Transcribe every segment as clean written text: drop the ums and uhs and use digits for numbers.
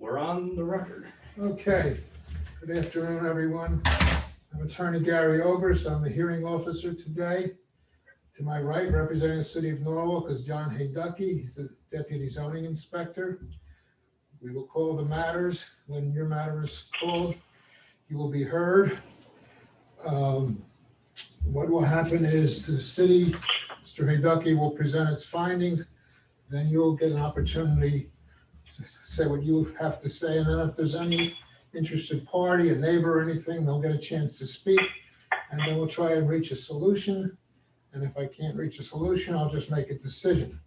We're on the record. Okay, good afternoon, everyone. I'm Attorney Gary Oberst. I'm the hearing officer today. To my right, representing the city of Norwalk, is John Hayducky. He's the deputy zoning inspector. We will call the matters. When your matter is called, you will be heard. What will happen is the city, Mr. Hayducky will present its findings. Then you'll get an opportunity to say what you have to say. And then if there's any interested party, a neighbor or anything, they'll get a chance to speak. And then we'll try and reach a solution. And if I can't reach a solution, I'll just make a decision.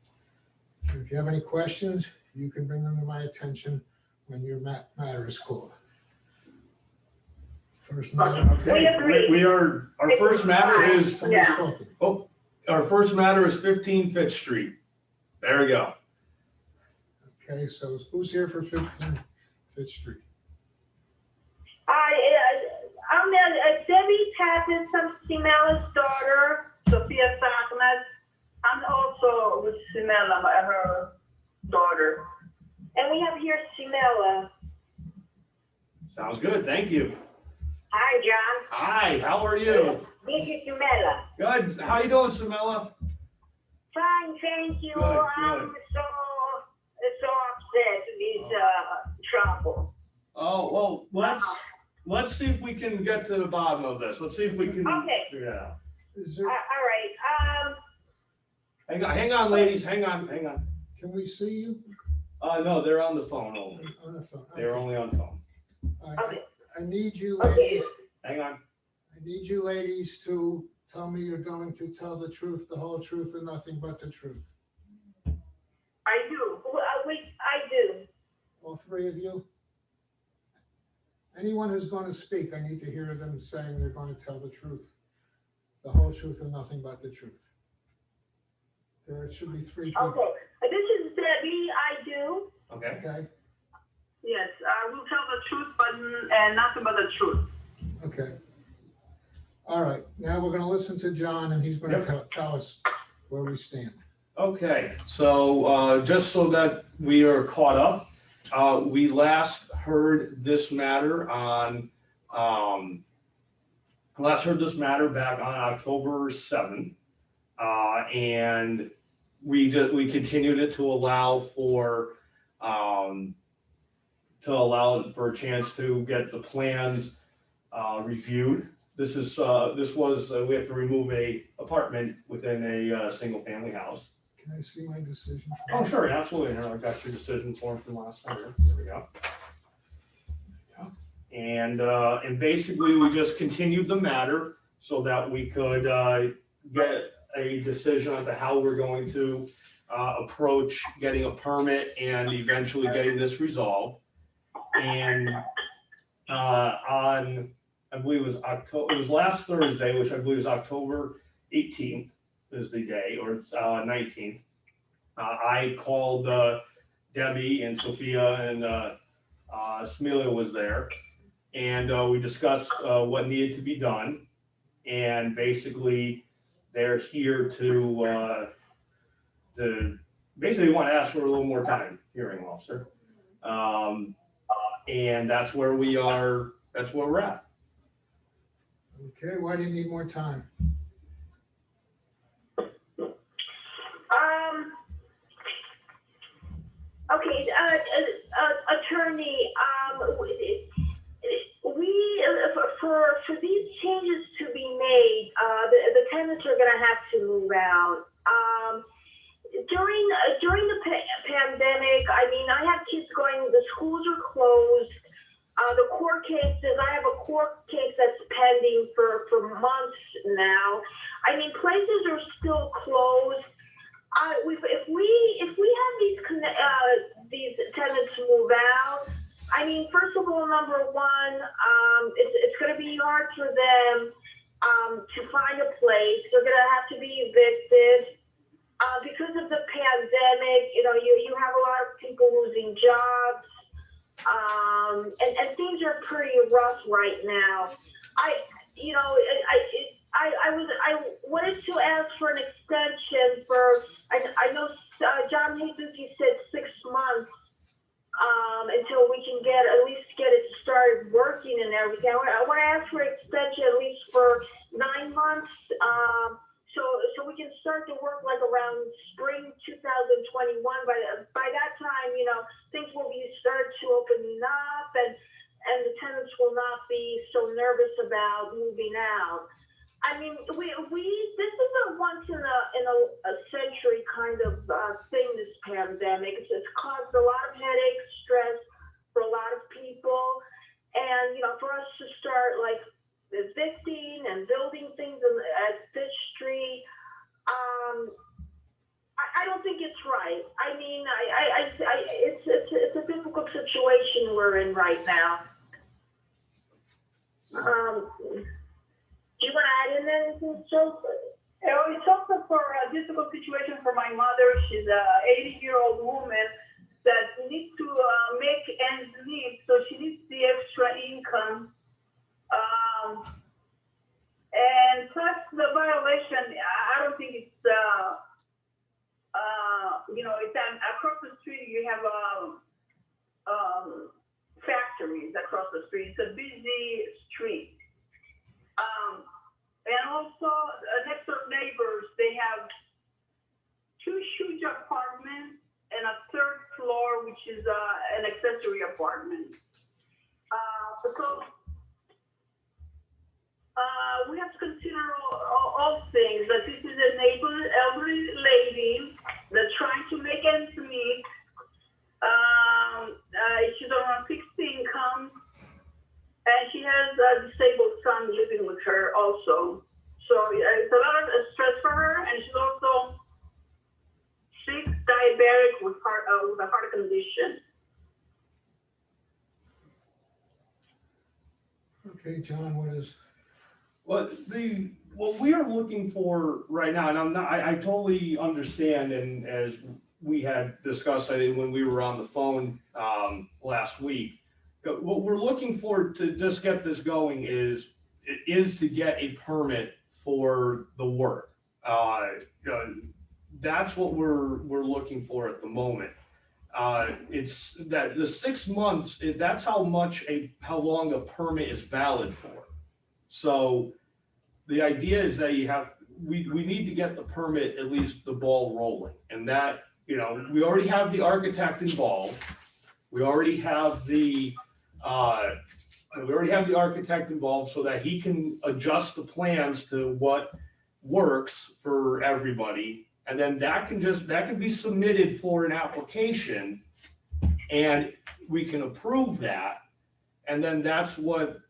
If you have any questions, you can bring them to my attention when your matter is called. First matter. Okay, we are, our first matter is, Somebody's talking. oh, our first matter is 15 Fifth Street. There we go. Okay, so who's here for 15 Fifth Street? I'm Debbie Tappan, some Simela's daughter, Sophia Sakmas. I'm also with Simela, her daughter. And we have here Simela. Sounds good, thank you. Hi, John. Hi, how are you? This is Simela. Good, how you doing, Samela? Fine, thank you. Good, I'm so upset with this trouble. Oh, well, let's see if we can get to the bottom of this. Let's see if we can Okay. figure it out. Is there, All right. Hang on, ladies, hang on. can we see you No, they're on the phone only. on the phone? They're only on phone. Okay. I need you Okay. ladies, Hang on. I need you ladies to tell me you're going to tell the truth, the whole truth, and nothing but the truth. I do. I do. All three of you? Anyone who's going to speak, I need to hear them saying they're going to tell the truth, the whole truth, and nothing but the truth. There should be three people. Okay. This is Debbie. I do. Okay. Okay, Yes, I will tell the truth, but nothing but the truth. okay. All right, now we're going to listen to John, and he's going to tell us where we stand. Okay, so just so that we are caught up, we last heard this matter back on October 7th. And we continued it to allow for a chance to get the plans reviewed. This was we have to remove a apartment within a single family house. Can I see my decision? Oh, sure, absolutely. Here, I got your decision form from last summer. There we go. And basically, we just continued the matter so that we could get a decision on to how we're going to approach getting a permit and eventually getting this resolved. And on, I believe it was last Thursday, which I believe is October 18th is the day, or 19th. I called Debbie and Sophia, and Smelia was there. And we discussed what needed to be done. And basically, they're here to basically want to ask for a little more time, hearing officer. And that's where we are, that's where we're at. Okay, why do you need more time? Okay, attorney, for these changes to be made, the tenants are gonna have to move out. During the pandemic, I mean, I have kids going, the schools are closed. The court cases, I have a court case that's pending for months now. I mean, places are still closed. If we have these tenants move out, I mean, first of all, number one, it's going to be hard for them to find a place. They're going to have to be evicted because of the pandemic. You know, you have a lot of people losing jobs, and things are pretty rough right now. I wanted to ask for an extension for. I know John Hayducky said 6 months. until we can at least get it started working and everything. I want to ask for extension at least for 9 months, so we can start to work like around spring 2021. By that time, things will be started to opening up, and the tenants will not be so nervous about moving out. I mean, this is a once in a century kind of thing, this pandemic. It's caused a lot of headaches, stress for a lot of people. And, for us to start like evicting and building things at Fifth Street, I don't think it's right. I mean, it's a difficult situation we're in right now. Do you want to add in anything, Joe? It's also for a difficult situation for my mother. She's a 80-year-old woman that needs to make ends meet, so she needs the extra income. And plus the violation, I don't think it's, it's across the street. You have factories across the street. It's a busy street. And also, next door neighbors, they have 2 huge apartments and a 3rd floor, which is an accessory apartment. We have to consider all things. That this is an elderly lady that's trying to make ends meet. She's on a fixed income. And she has a disabled son living with her also. So it's a lot of stress for her, and she's also sick, diabetic with a heart condition. Okay, John, what is? What we are looking for right now, and I totally understand, and as we had discussed, I think when we were on the phone last week, what we're looking for to just get this going is to get a permit for the work. That's what we're looking for at the moment. It's that the 6 months, that's how long a permit is valid for. So the idea is that we need to get the permit, at least the ball rolling, and that, we already have the architect involved. We already have the architect involved so that he can adjust the plans to what works for everybody. And then that can be submitted for an application, and we can approve that. And then that's what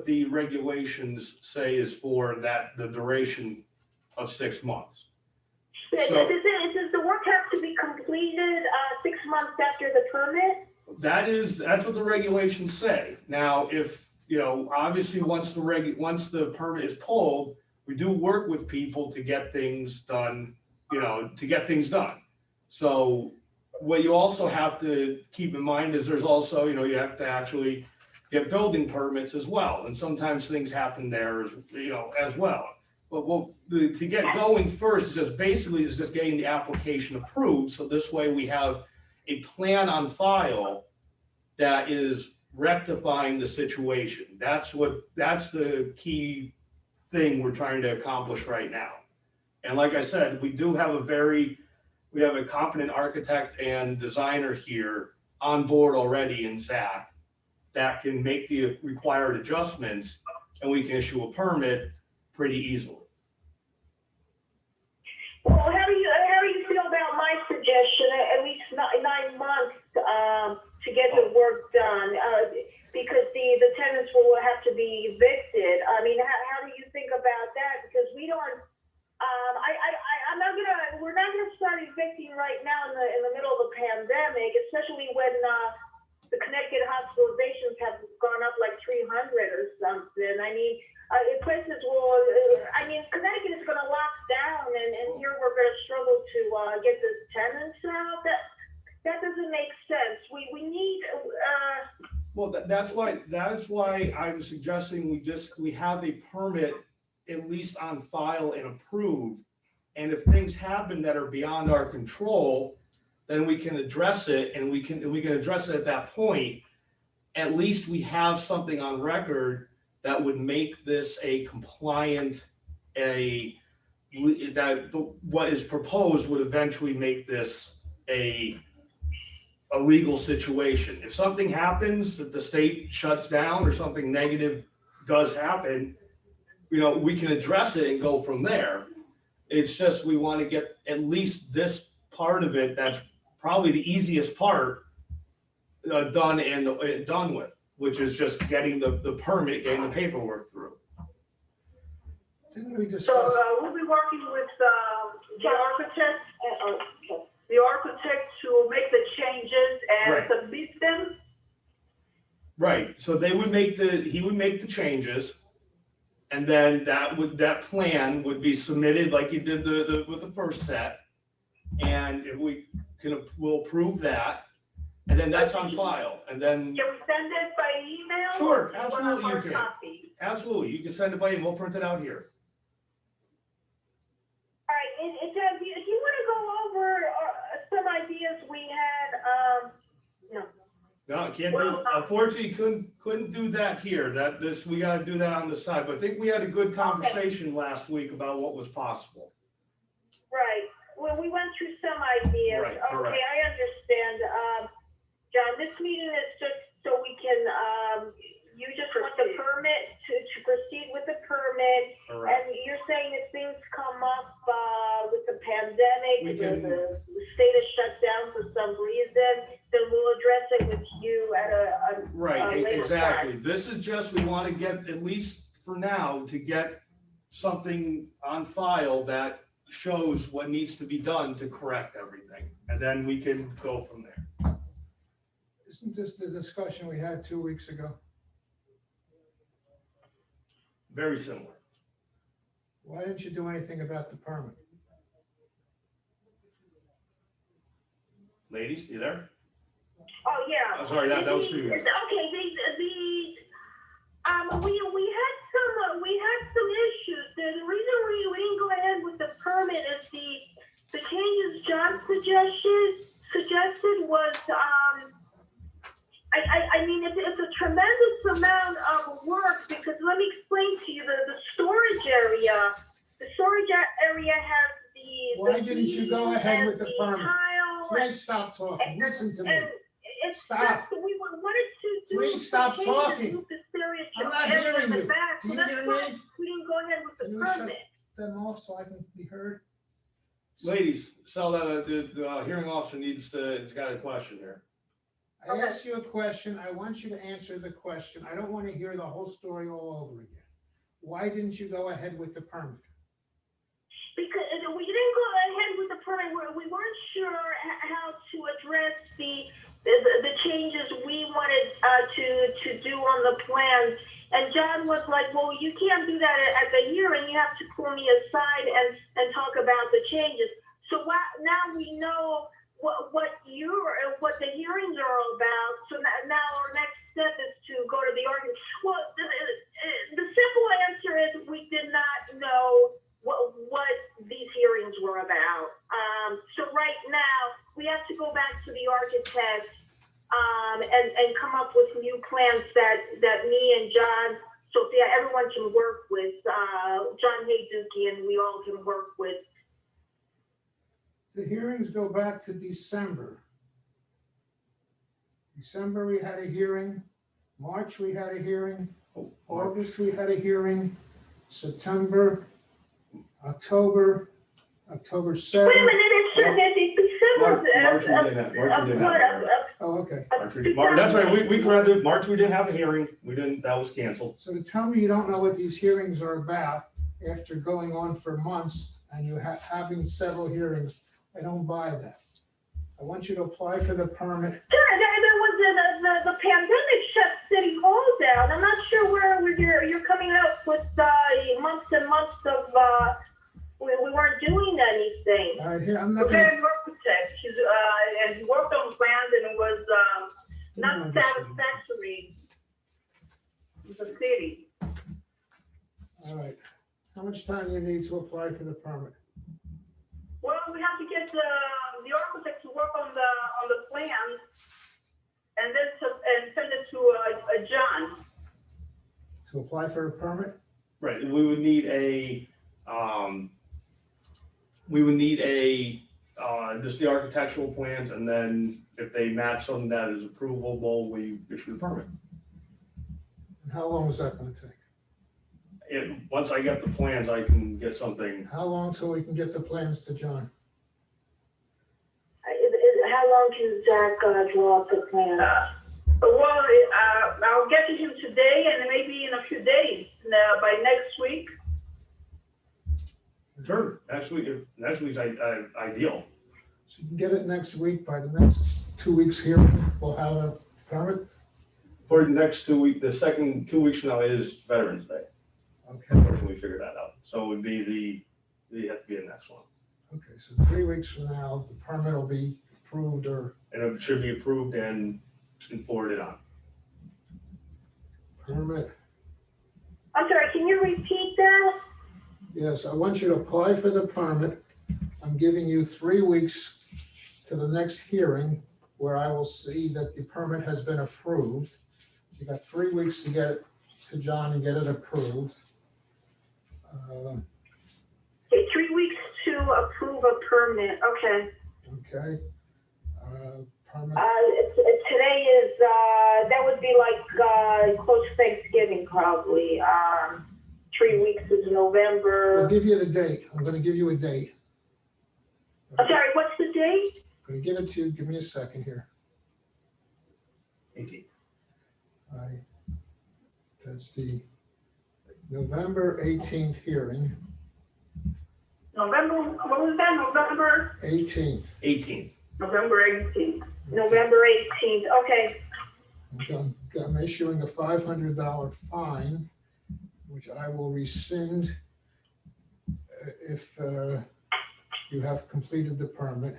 the regulations say is for the duration of 6 months. Does the work have to be completed 6 months after the permit? That's what the regulations say. Now, if, obviously once the permit is pulled, we do work with people to get things done, So what you also have to keep in mind is there's also, you have to actually get building permits as well. And sometimes things happen there as well. But to get going first is just getting the application approved. So this way we have a plan on file that is rectifying the situation. That's the key thing we're trying to accomplish right now. And like I said, we have a competent architect and designer here on board already in Zach that can make the required adjustments, and we can issue a permit pretty easily. Well, how do you feel about my suggestion, at least 9 months to get the work done? Because the tenants will have to be evicted. I mean, how do you think about that? Because we don't. We're not gonna start evicting right now in the middle of the pandemic, especially when the Connecticut hospitalizations have gone up like 300 or something. I mean, places Connecticut is going to lock down, and here we're going to struggle to get the tenants out. That doesn't make sense. We need. Well, that's why I'm suggesting we have a permit at least on file and approved. And if things happen that are beyond our control, then we can address it, and we can address it at that point. At least we have something on record that would make this a compliant, what is proposed would eventually make this a legal situation. If something happens, that the state shuts down or something negative does happen, we can address it and go from there. It's just, we want to get at least this part of it, that's probably the easiest part, done and done with, which is just getting the permit, getting the paperwork through. Didn't we So, discuss? we'll be working with, the architect, to make the changes and Right. submit them. Right, so he would make the changes, and then that plan would be submitted like you did with the first set. And if we'll approve that, and then that's on file, and then, Can we send it by email? Sure, or do you want a absolutely you hard can. copy? absolutely, you can send it by email, we'll print it out here. All right, and Deb, do you want to go over some ideas we had, No, can't do, unfortunately, couldn't do that here, we gotta do that on the side, but I think we had a good conversation last week about what was possible. right, well, we went through some ideas. Right, correct. Okay, I understand. John, this meeting is just so we can, you just want the permit to proceed with the permit. Correct. And you're saying if things come up, with the pandemic, We can- the state is shut down for some reason, then we'll address it with you at a Right, later exactly. time. This is just, we want to get, at least for now, to get something on file that shows what needs to be done to correct everything. And then we can go from there. Isn't this the discussion we had 2 weeks ago? Very similar. Why didn't you do anything about the permit? Ladies, you there? Oh, yeah. I'm sorry, that was for you. Okay, we had some issues. The reason we didn't go ahead with the permit is the changes John suggested was, I mean, it's a tremendous amount of work, because let me explain to you, the storage area has the. Why didn't you go ahead with the permit? tile Please stop talking. Listen to me. and it's Stop. just, we wanted to do. Please stop changes talking. to the serious I'm not area hearing in the you. back, Do so you that's hear why me? we didn't go ahead with the Can you shut permit. them off so I can be heard? Ladies, so the hearing officer has got a question here. I asked you a question. I want you to answer the question. I don't want to hear the whole story all over again. Why didn't you go ahead with the permit? Because we didn't go ahead with the permit, we weren't sure how to address the changes we wanted to do on the plan. And John was like, well, you can't do that at the hearing, you have to pull me aside and talk about the changes. So now we know what the hearings are all about. So now our next step is to go to the argument. Well, the simple answer is we did not know what these hearings were about. So right now we have to go back to the architect and come up with new plans that me and John, Sophia, everyone can work with. John Hayduki and we all can work with. The hearings go back to December. December, we had a hearing. March, we had a hearing. August, we had a hearing. September, October 7th. Wait a minute, it's December. March we didn't have a hearing. Oh, okay. That's right, we corrected, March we didn't have a hearing, that was canceled. So to tell me you don't know what these hearings are about after going on for months and you having several hearings, I don't buy that. I want you to apply for the permit. Sure, there was the pandemic shut City Hall down. I'm not sure where you're coming up with months and months of we weren't doing anything. All right, here, I'm not We gonna, had an architect, and he worked on plans, and it was, not satisfactory to the city. all right. How much time do you need to apply for the permit? Well, we have to get the architect to work on the plans and then send it to John. To apply for a permit? Right, we would need just the architectural plans, and then if they match something that is approvable, we issue the permit. And how long is that gonna take? Once I get the plans, I can get something. How long till we can get the plans to John? How long can Zach draw up the plan? Well, I'll get to him today and maybe in a few days, by next week. Sure, next week's ideal. So you can get it next week. By the next 2 weeks here, we'll have a permit? For the next 2 weeks, the second 2 weeks from now is Veterans Day. Okay, Unfortunately, we figured that out. So it would be it have to be the next one. okay, so 3 weeks from now, the permit will be approved or And it should be approved and forwarded on. permit. I'm sorry, can you repeat that? Yes, I want you to apply for the permit. I'm giving you 3 weeks to the next hearing where I will see that the permit has been approved. You got 3 weeks to get it to John and get it approved. Okay, 3 weeks to approve a permit, okay. Okay. Permit, Today is, that would be like, close to Thanksgiving probably. 3 weeks is I'll Uh, November. give you the date. I'm gonna give you a date. I'm sorry, what's the date? I'm gonna give it to you. Give me a second here. 18. That's the November 18th hearing, November, what was that? November 18th. 18th. 18th. November 18th, okay. I'm issuing a $500 fine, which I will rescind if you have completed the permit.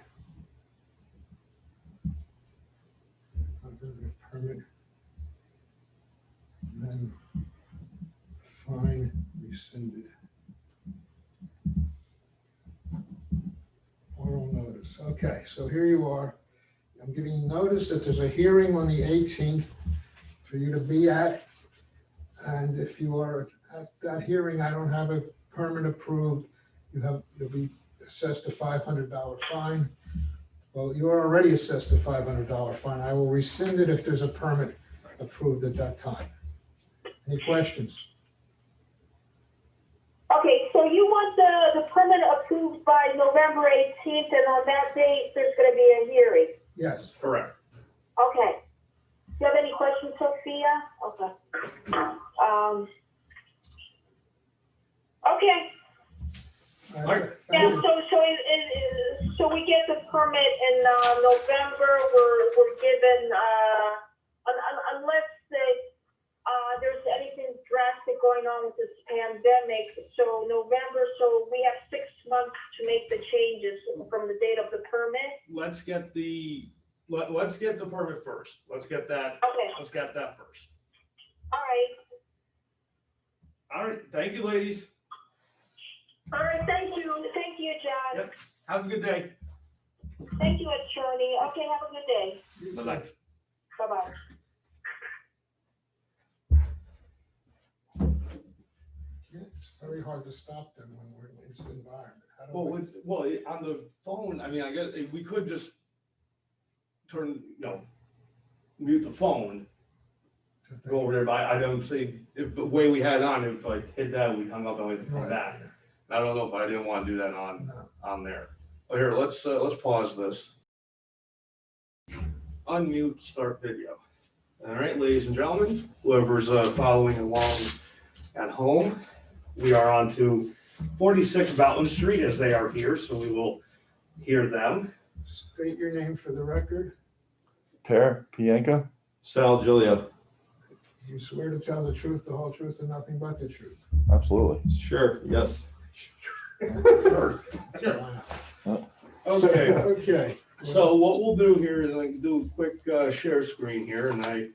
Permit. And then fine rescinded. Oral notice. Okay, so here you are. I'm giving you notice that there's a hearing on the 18th for you to be at. And if you are at that hearing, I don't have a permit approved, you'll be assessed a $500 fine. Well, you're already assessed a $500 fine. I will rescind it if there's a permit approved at that time. Any questions? Okay, so you want the permit approved by November 18th, and on that date, there's gonna be a hearing? Yes. Correct. Okay. Do you have any questions, Sophia? Okay. Okay, All right. right. yeah, Thank you. so we get the permit in November, we're given, unless there's anything drastic going on with this pandemic, so November, so we have 6 months to make the changes from the date of the permit? Let's get the permit first. Let's get that first. All right. All right, thank you, ladies. All right, thank you, John. Yep. Have a good day. Thank you, attorney. Okay, have a good day. Bye-bye. Bye-bye. Yeah, it's very hard to stop them when we're in this environment. How do Well, on the phone, I mean, I guess we could just mute the phone, go over there, but I don't see, if the way we had on, if I hit that, we hung up and we had to come Right, back. yeah. I don't know if I didn't want to do that on No. there. Oh, here, let's pause this. Unmute, start video. All right, ladies and gentlemen, whoever's following along at home, we are on to 46 Boughton Street as they are here, so we will hear them. State your name for the record. Per Pianka? Sal Giulia. You swear to tell the truth, the whole truth, and nothing but the truth. Absolutely. Sure, yes. Sure. Okay, Okay. so what we'll do here is I can do a quick share screen here, and I've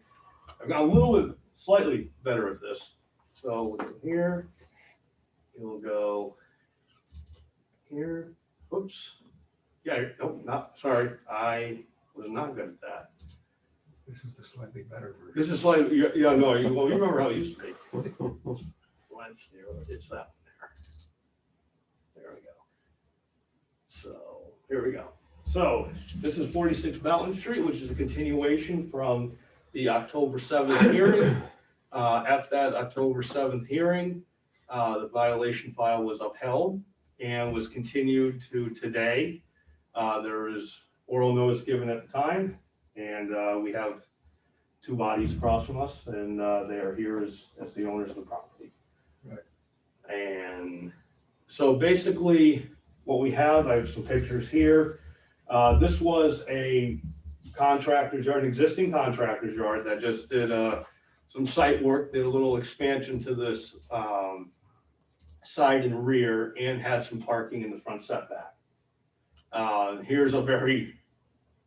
got a little bit slightly better at this. So we'll go here, you'll go here, oops. Okay, nope, not, sorry, I was not good at that. This is the slightly better version. This is like, yeah, no, well, you remember how it used to be. Let's see, it's that one there. There we go. So, here we go. So, this is 46 Mountain Street, which is a continuation from the October 7th hearing. At that October 7th hearing, the violation file was upheld and was continued to today. There was oral notice given at the time, and we have two bodies across from us, and they are here as the owners of the property. Right. And so basically, what we have, I have some pictures here. This was a contractor's yard, an existing contractor's yard that just did some site work, did a little expansion to this side and rear, and had some parking in the front setback. Here's a very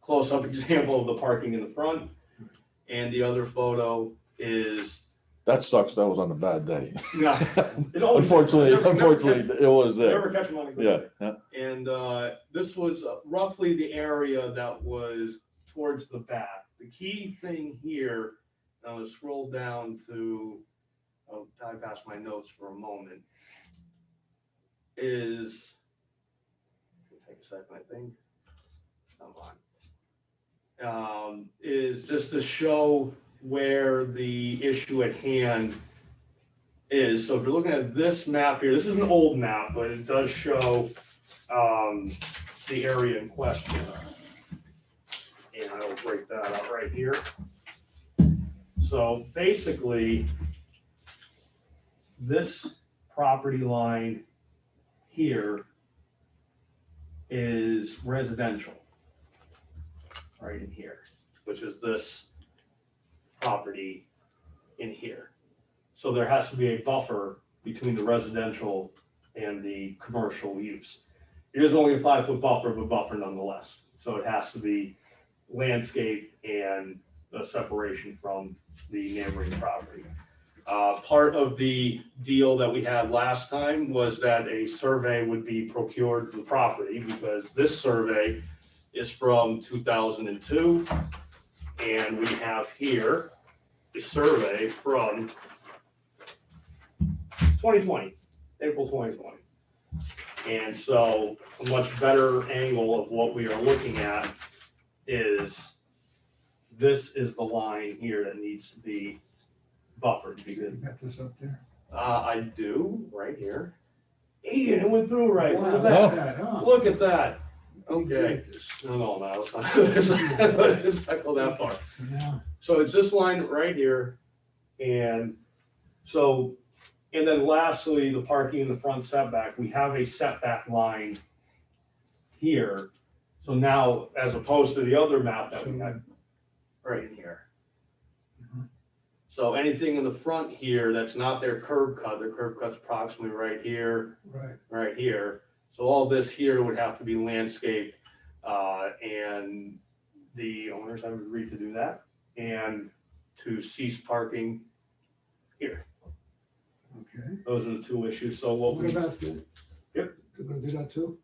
close-up example of the parking in the front. And the other photo is, That sucks. That was on a bad day. yeah, it always- Unfortunately, never it was there. Never catch them on a good Yeah, day. yeah. And this was roughly the area that was towards the back. The key thing here, I'm gonna scroll down to, I'll dive past my notes for a moment, is, take a second, I think. Come on. Is just to show where the issue at hand is. So if you're looking at this map here, this is an old map, but it does show the area in question. And I will break that out right here. So basically, this property line here is residential, right in here, which is this property in here. So there has to be a buffer between the residential and the commercial use. It is only a 5-foot buffer, but buffer nonetheless. So it has to be landscape and a separation from the neighboring property. Part of the deal that we had last time was that a survey would be procured for the property, because this survey is from 2002. And we have here a survey from 2020, April 2020. And so a much better angle of what we are looking at is, this is the line here that needs to be buffered, You because got this up there? I do, right here. Ian, it went through right. Look at Wow, that. that's that, huh? Look at that. You Okay. did this. No, let's not go that far. So now, So it's this line right here. And so, and then lastly, the parking in the front setback, we have a setback line here. So now, as opposed to the other map that we had right in here. Mhm. So anything in the front here that's not their curb cut, their curb cut's approximately right here, right, right here. So all this here would have to be landscaped, and the owners have agreed to do that, and to cease parking here. okay. Those are the two issues. So what What we, about the? Yep. They're gonna do that too?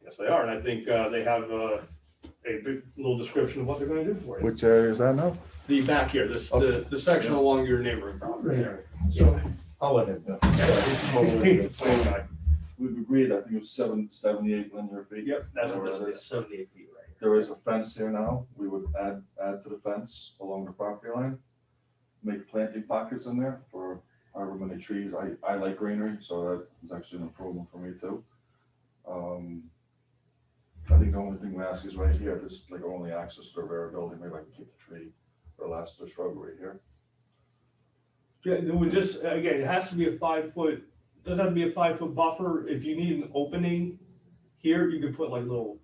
yes, they are, and I think they have a big little description of what they're gonna do for you. Which area is that now? The back here, this, the section along your neighboring property there. So, I'll let him know. Okay. We've agreed, I think it was 78 linear feet. Yep, that's what Whatever this it is, 78 feet right here. There is a fence here now. We would add to the fence along the property line. Make planting pockets in there for however many trees. I like greenery, so that is actually an improvement for me too. I think the only thing we ask is right here, just like only access to the rear building, maybe I can keep the tree or last the shrubbery here. Yeah, it would just, again, it has to be a 5-foot, doesn't have to be a 5-foot buffer. If you need an opening here, you could put like little,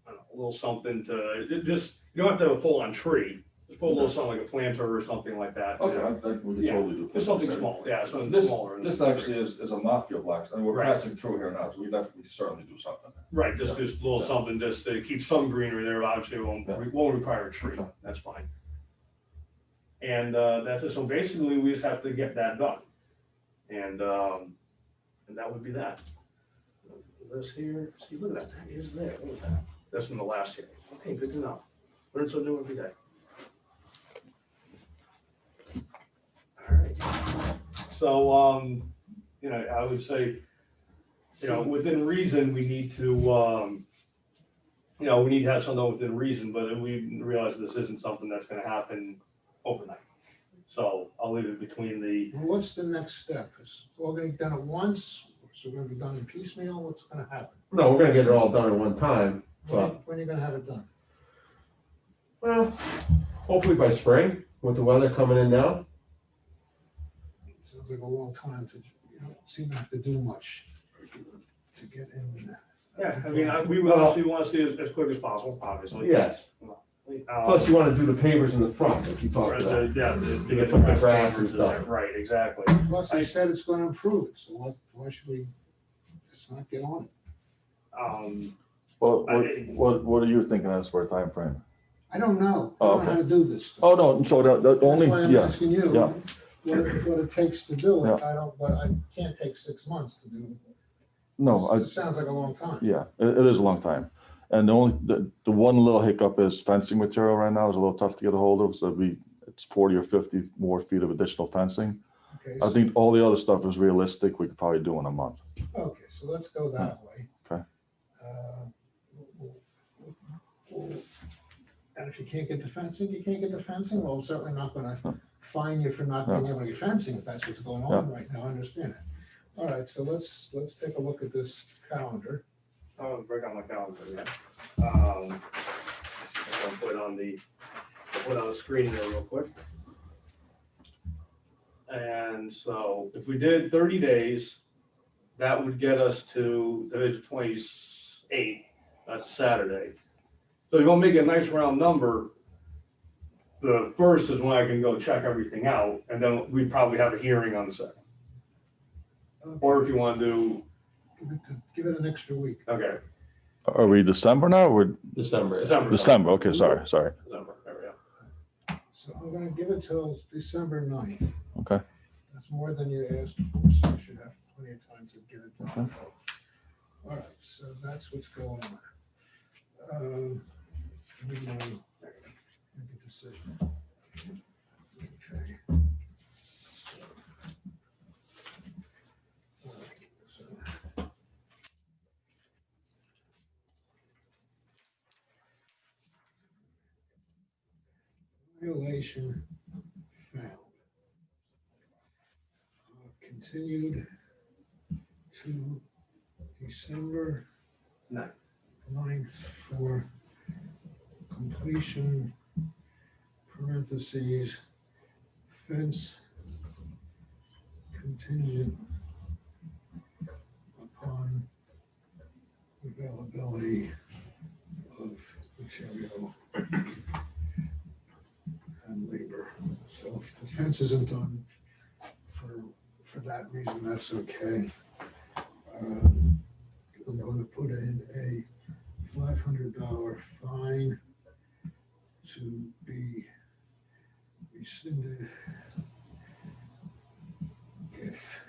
I don't know, a little something to, it just, you don't have to have a full-on tree. Just put a little something like a planter or something like that. Okay, we could Yeah, totally do. Just something small, yeah, something This, smaller. this actually is a mafia block, and we're Right. passing through here now, so we definitely certainly do something. Right, just a little Yeah. something just to keep some greenery there. Obviously, it Yeah. won't require a tree. Okay. That's fine. And that's it. So basically, we just have to get that done. And that would be that. This here, see, look at that, that is there, look at that. That's from the last hearing. Okay, good to know. Learn something new every day. All right. So, you know, I would say, you know, within reason, we need to, you know, we need to have something within reason, but we realize this isn't something that's gonna happen overnight. So I'll leave it between the, Well, what's the next step? Is it all gonna be done at once? So we're gonna be done in piecemeal? What's gonna happen? No, we're gonna get it all done at one time. When are you gonna have it done? Well, hopefully by spring, with the weather coming in now. It sounds like a long time to, you don't seem to have to do much to get in there. yeah, I mean, we obviously want to see it as quick as possible, obviously. Yes. Plus you wanna do the pavers in the front, like you talked about. Yeah, to To get put the the grass and in there. stuff. Right, exactly. Plus, I said it's gonna improve, so why should we just not get on it? Well, I- what are you thinking as for a time frame? I don't know. I Oh, don't know how to do this stuff. Oh, no, so the That's only, why I'm yeah, asking you yeah. what it takes to do it. I don't, but I can't take 6 months to do it. no, It sounds like a long time. yeah, it is a long time. And the one little hiccup is fencing material right now is a little tough to get a hold of, so it's 40 or 50 more feet of additional fencing. Okay, I so, think all the other stuff is realistic, we could probably do in a month. okay, so let's go that way. Okay. And if you can't get the fencing, you can't get the fencing. Well, I'm certainly not gonna fine you for not being able to get fencing if that's what's going on right now. I understand it. All right, so let's take a look at this calendar. I'll break out my calendar, yeah. I'll put on the screen there real quick. And so if we did 30 days, that would get us to, today's the 28th, that's Saturday. So you're gonna make a nice round number. The first is when I can go check everything out, and then we'd probably have a hearing on the second. Or if you wanna do, Give it an extra week. okay, Are we December now, or December. December? Okay, sorry. December, there we go. So I'm gonna give it till December 9th. Okay. That's more than you asked for, so you should have plenty of time to get it done. All right, so that's what's going on. Let me make a decision. Okay. All right, so. Violation found. Continued to December 9th for completion, parentheses, fence contingent upon availability of material and labor. So if the fence isn't done for that reason, that's okay. I'm going to put in a $500 fine to be rescinded if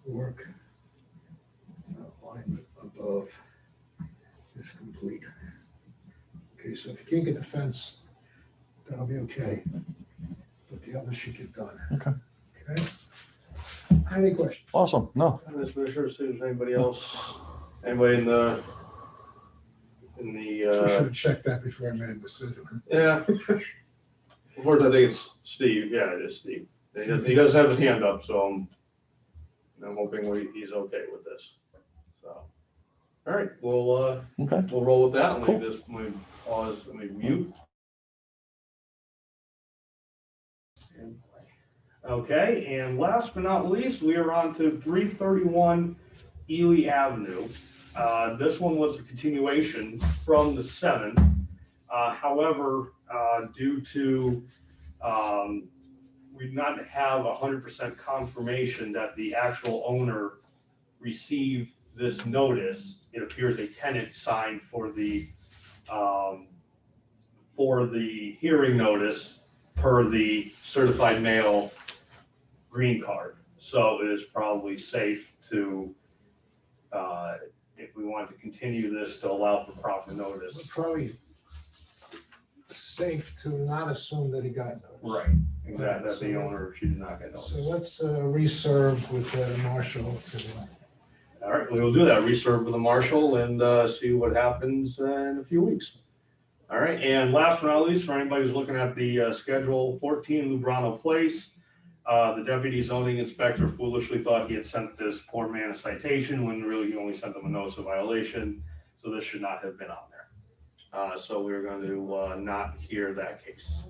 work outlined above is complete. Okay, so if you can't get the fence, that'll be okay, but the others should get done. Okay. Okay? Any questions? Awesome. No, I'm just make sure to see if there's anybody else, anybody in the, So I should have checked that before I made a decision. yeah. Of course, I think it's Steve, yeah, it is Steve. He does have his hand up, so I'm hoping he's okay with this, so. All right, we'll roll with that, and Cool. leave this, let me pause, let me mute. Okay, and last but not least, we are on to 331 Ely Avenue. This one was a continuation from the 7th. However, due to we did not have 100% confirmation that the actual owner received this notice, it appears a tenant signed for the hearing notice per the certified mail green card. So it is probably safe to if we want to continue this to allow for proper It's notice. probably safe to not assume that he got notice. Right, exactly, that the owner, she did not get So notice. let's reserve with Marshall to, All right, we will do that, reserve with the marshal and see what happens in a few weeks. All right, and last but not least, for anybody who's looking at the schedule, 14 Lubrano Place, the deputy zoning inspector foolishly thought he had sent this poor man a citation when really he only sent him a notice of violation, so this should not have been on there. So we're going to not hear that case.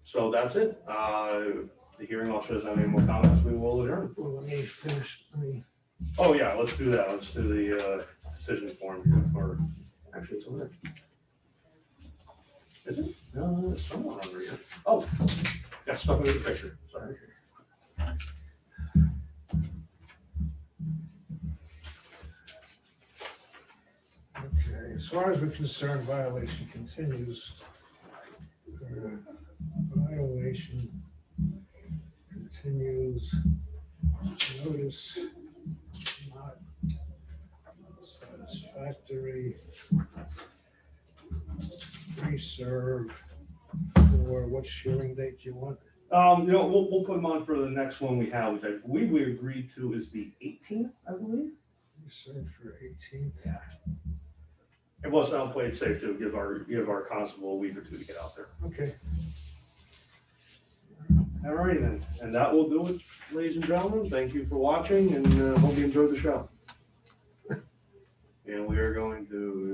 So that's it. The hearing officer doesn't have any more comments, we will adjourn. well, let me finish, Oh, yeah, let's do that. Let's do the decision form here for, actually, it's over there. Is it? No, it's somewhere under here. Oh, got stuck in the picture, sorry. okay, as far as we're concerned, violation continues. Violation continues, notice not satisfactory, reserve for which hearing date you want? We'll put them on for the next one we have, which I believe we agreed to is the 18th, I believe. Reserved for 18th. Yeah. It was, I'll play it safe to give our constable a week or two to get out there. Okay, All right then, and that will do it, ladies and gentlemen. Thank you for watching and hope you enjoyed the show. And we are going to